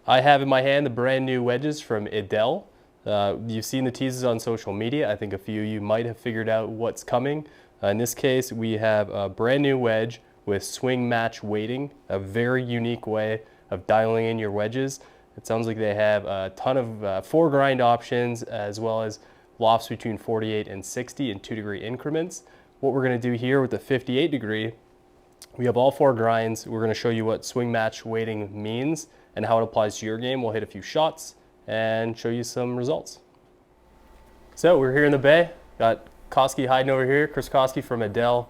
I have in my hand the brand new wedges from Edel. You've seen the teases on social media. I think a few of you might have figured out what's coming. In this case, we have a brand new wedge with swing match weighting, a very unique way of dialing in your wedges. It sounds like they have a ton of four-grind options, as well as lofts between 48 and 60 in 2-degree increments. What we're going to do here with the 58 degree, we have all 4 grinds. We're going to show you what swing match weighting means and how it applies to your game. We'll hit a few shots and show you some results. So we're here in the bay. Got Koske hiding over here, Chris Koske from Edel,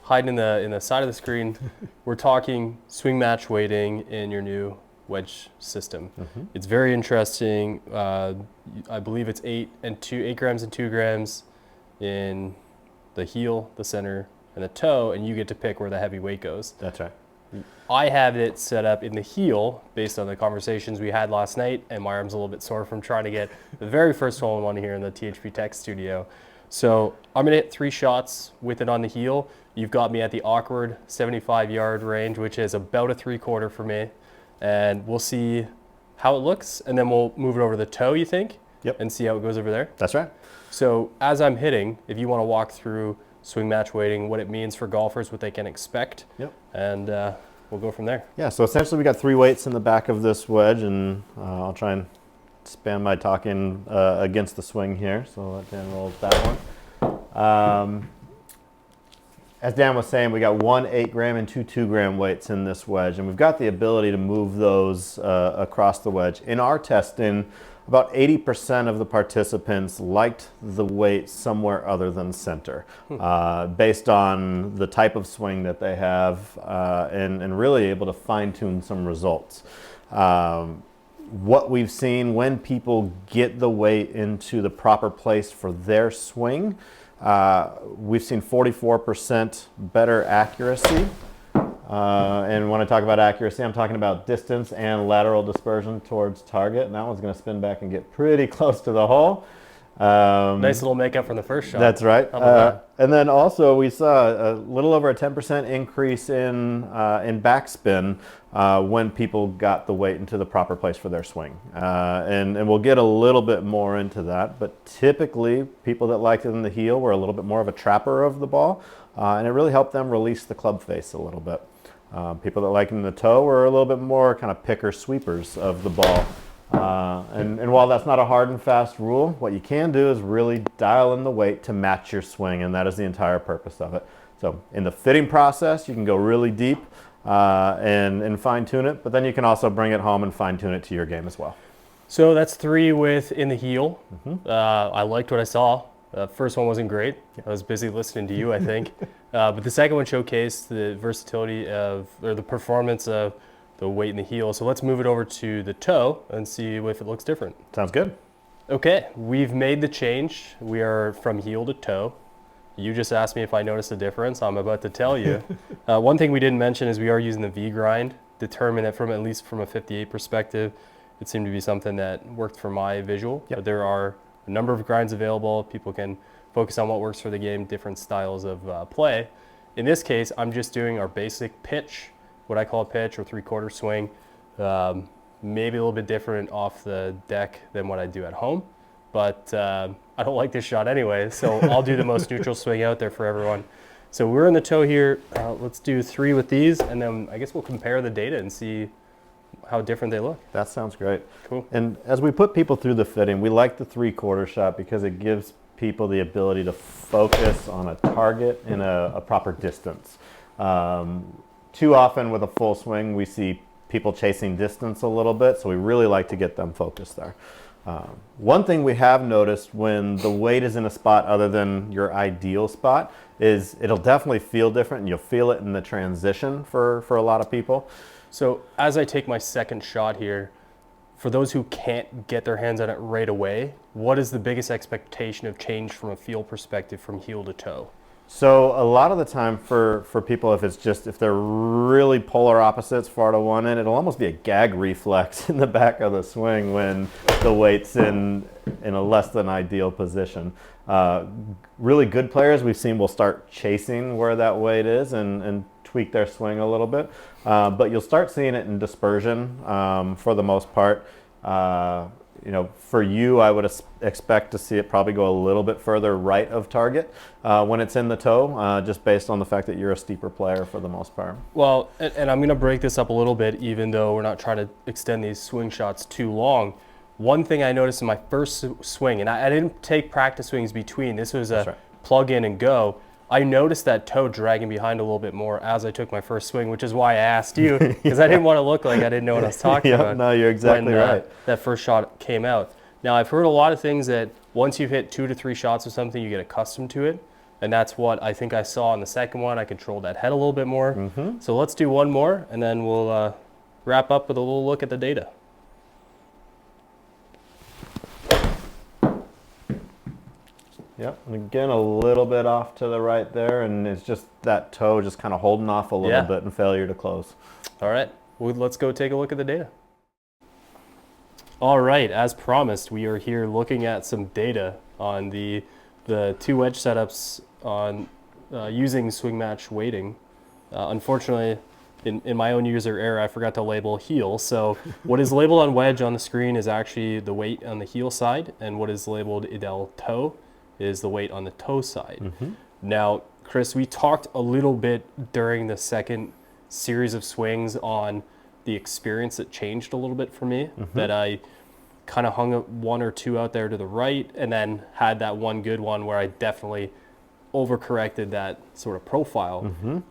hiding in the side of the screen. We're talking swing match weighting in your new wedge system. It's very interesting. I believe it's 8 grams and 2 grams in the heel, the center, and the toe, and you get to pick where the heavy weight goes. That's right. I have it set up in the heel based on the conversations we had last night, and my arm's a little bit sore from trying to get the very first hole-in-one here in the THP Tech Studio. So I'm gonna hit 3 shots with it on the heel. You've got me at the awkward 75-yard range, which is about a 3/4 for me. And we'll see how it looks, and then we'll move it over to the toe, you think? Yep. And see how it goes over there? That's right. So as I'm hitting, if you wanna walk through swing match weighting, what it means for golfers, what they can expect, and we'll go from there. Yeah, so essentially we got 3 weights in the back of this wedge, and I'll try and span my talking against the swing here. So let Dan roll that one. As Dan was saying, we got 1 8-gram and 2 2-gram weights in this wedge, and we've got the ability to move those across the wedge. In our testing, about 80% of the participants liked the weight somewhere other than center, based on the type of swing that they have, and really able to fine-tune some results. What we've seen when people get the weight into the proper place for their swing, we've seen 44% better accuracy. And when I talk about accuracy, I'm talking about distance and lateral dispersion towards target. And that one's going to spin back and get pretty close to the hole. Nice little makeup from the first shot. That's right. And then also we saw a little over a 10% increase in backspin when people got the weight into the proper place for their swing. And we'll get a little bit more into that. But typically, people that liked it in the heel were a little bit more of a trapper of the ball. And it really helped them release the club face a little bit. People that liked it in the toe were a little bit more kind of picker sweepers of the ball. And while that's not a hard and fast rule, what you can do is really dial in the weight to match your swing, and that is the entire purpose of it. So in the fitting process, you can go really deep and fine tune it, but then you can also bring it home and fine tune it to your game as well. So that's 3 with in the heel. I liked what I saw. The first one wasn't great. I was busy listening to you, I think. But the second one showcased the versatility of, or the performance of the weight in the heel. So let's move it over to the toe and see if it looks different. Sounds good. Okay, we've made the change. We are from heel to toe. You just asked me if I noticed a difference. I'm about to tell you. One thing we didn't mention is we are using the V grind. Determine that from, at least from a 58 perspective, it seemed to be something that worked for my visual. But there are a number of grinds available. People can focus on what works for the game, different styles of play. In this case, I'm just doing our basic pitch, what I call a pitch or 3/4 swing. Maybe a little bit different off the deck than what I do at home, but I don't like this shot anyway, so I'll do the most neutral swing out there for everyone. So we're in the toe here. Let's do 3 with these, and then I guess we'll compare the data and see how different they look. That sounds great. Cool. And as we put people through the fitting, we like the 3/4 shot because it gives people the ability to focus on a target in a proper distance. Too often with a full swing, we see people chasing distance a little bit, so we really like to get them focused there. One thing we have noticed when the weight is in a spot other than your ideal spot is it'll definitely feel different, and you'll feel it in the transition for a lot of people. So as I take my second shot here, for those who can't get their hands on it right away, what is the biggest expectation of change from a feel perspective from heel to toe? So a lot of the time for people, if they're really polar opposites far to one end, it'll almost be a gag reflex in the back of the swing when the weight's in a less than ideal position. Really good players we've seen will start chasing where that weight is and tweak their swing a little bit. But you'll start seeing it in dispersion for the most part. For you, I would expect to see it probably go a little bit further right of target when it's in the toe, just based on the fact that you're a steeper player for the most part. Well, and I'm going to break this up a little bit, even though we're not trying to extend these swing shots too long. One thing I noticed in my first swing, and I didn't take practice swings between, this was a plug in and go. I noticed that toe dragging behind a little bit more as I took my first swing, which is why I asked you, because I didn't want to look like I didn't know what I was talking about. No, you're exactly right. That first shot came out. Now, I've heard a lot of things that once you've hit 2 to 3 shots of something, you get accustomed to it. And that's what I think I saw in the second one. I controlled that head a little bit more. So let's do one more, and then we'll wrap up with a little look at the data. Yep, and again, a little bit off to the right there, and it's just that toe just kind of holding off a little bit and failure to close. All right, well, let's go take a look at the data. All right, as promised, we are here looking at some data on the 2 wedge setups on using swing match weighting. Unfortunately, in my own user error, I forgot to label heel. So what is labeled on wedge on the screen is actually the weight on the heel side, and what is labeled Edel toe is the weight on the toe side. Now, Chris, we talked a little bit during the second series of swings on the experience that changed a little bit for me, that I kind of hung up 1 or 2 out there to the right and then had that one good one where I definitely overcorrected that sort of profile.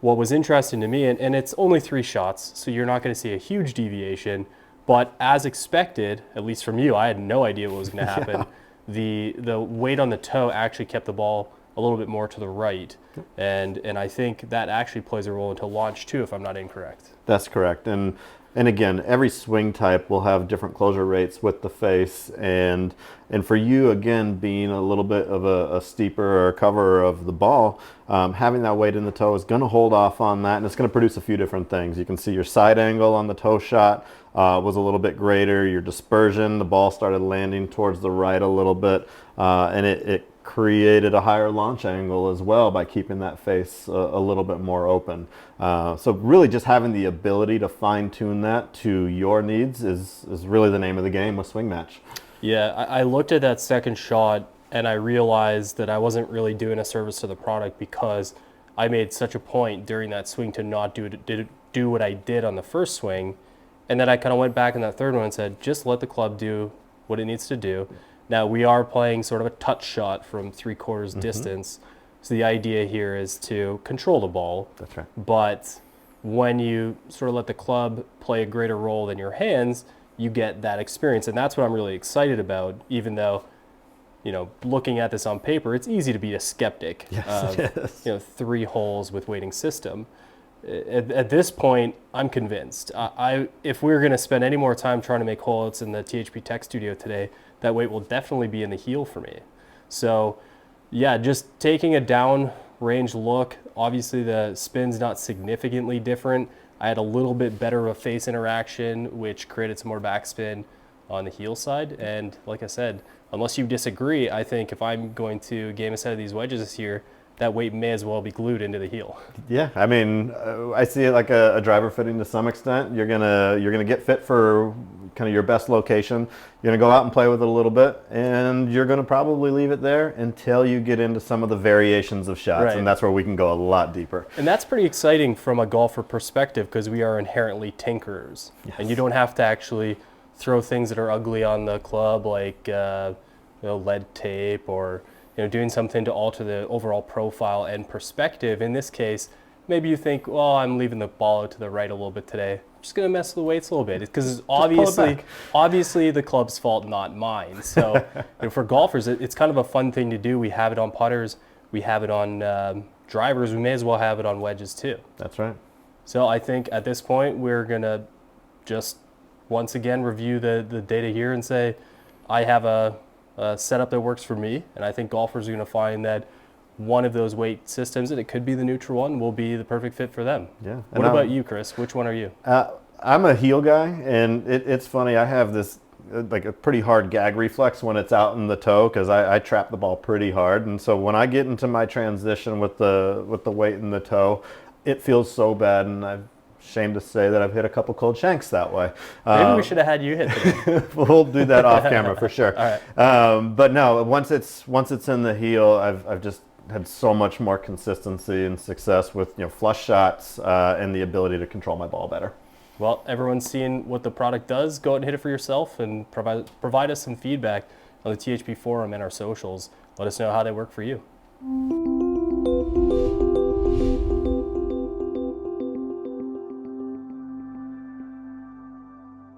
What was interesting to me, and it's only 3 shots, so you're not going to see a huge deviation, but as expected, at least from you, I had no idea what was going to happen. The weight on the toe actually kept the ball a little bit more to the right, and I think that actually plays a role into launch too, if I'm not incorrect. That's correct, and again, every swing type will have different closure rates with the face, and for you, again, being a little bit of a steeper or cover of the ball, having that weight in the toe is going to hold off on that, and it's going to produce a few different things. You can see your side angle on the toe shot was a little bit greater. Your dispersion, the ball started landing towards the right a little bit, and it created a higher launch angle as well by keeping that face a little bit more open. So really just having the ability to fine tune that to your needs is really the name of the game with swing match. Yeah, I looked at that second shot and I realized that I wasn't really doing a service to the product because I made such a point during that swing to not do what I did on the first swing. And then I kind of went back in that third one and said, just let the club do what it needs to do. Now, we are playing sort of a touch shot from 3/4 distance. So the idea here is to control the ball. That's right. But when you sort of let the club play a greater role than your hands, you get that experience. And that's what I'm really excited about, even though, looking at this on paper, it's easy to be a skeptic of 3 holes with weighting system. At this point, I'm convinced. If we're going to spend any more time trying to make holes in the THP Tech Studio today, that weight will definitely be in the heel for me. So, yeah, just taking a down range look. Obviously, the spin's not significantly different. I had a little bit better of a face interaction, which created some more backspin on the heel side. And like I said, unless you disagree, I think if I'm going to game a set of these wedges this year, that weight may as well be glued into the heel. Yeah, I mean, I see it like a driver fitting to some extent. You're gonna get fit for kind of your best location. You're gonna go out and play with it a little bit, and you're gonna probably leave it there until you get into some of the variations of shots, and that's where we can go a lot deeper. And that's pretty exciting from a golfer perspective because we are inherently tinkerers, and you don't have to actually throw things that are ugly on the club like lead tape or doing something to alter the overall profile and perspective. In this case, maybe you think, well, I'm leaving the ball out to the right a little bit today. I'm just going to mess with the weights a little bit because obviously the club's fault, not mine. So for golfers, it's kind of a fun thing to do. We have it on putters. We have it on drivers. We may as well have it on wedges too. That's right. So I think at this point, we're going to just once again review the data here and say, I have a setup that works for me, and I think golfers are going to find that one of those weight systems, and it could be the neutral one, will be the perfect fit for them. Yeah. What about you, Chris? Which one are you? I'm a heel guy, and it's funny. I have this like a pretty hard gag reflex when it's out in the toe because I trap the ball pretty hard, and so when I get into my transition with the weight in the toe, it feels so bad, and I'm ashamed to say that I've hit a couple cold shanks that way. Maybe we should have had you hit today. We'll do that off camera for sure. All right. But no, once it's in the heel, I've just had so much more consistency and success with flush shots and the ability to control my ball better. Well, everyone's seen what the product does. Go out and hit it for yourself and provide us some feedback on the THP forum and our socials. Let us know how they work for you.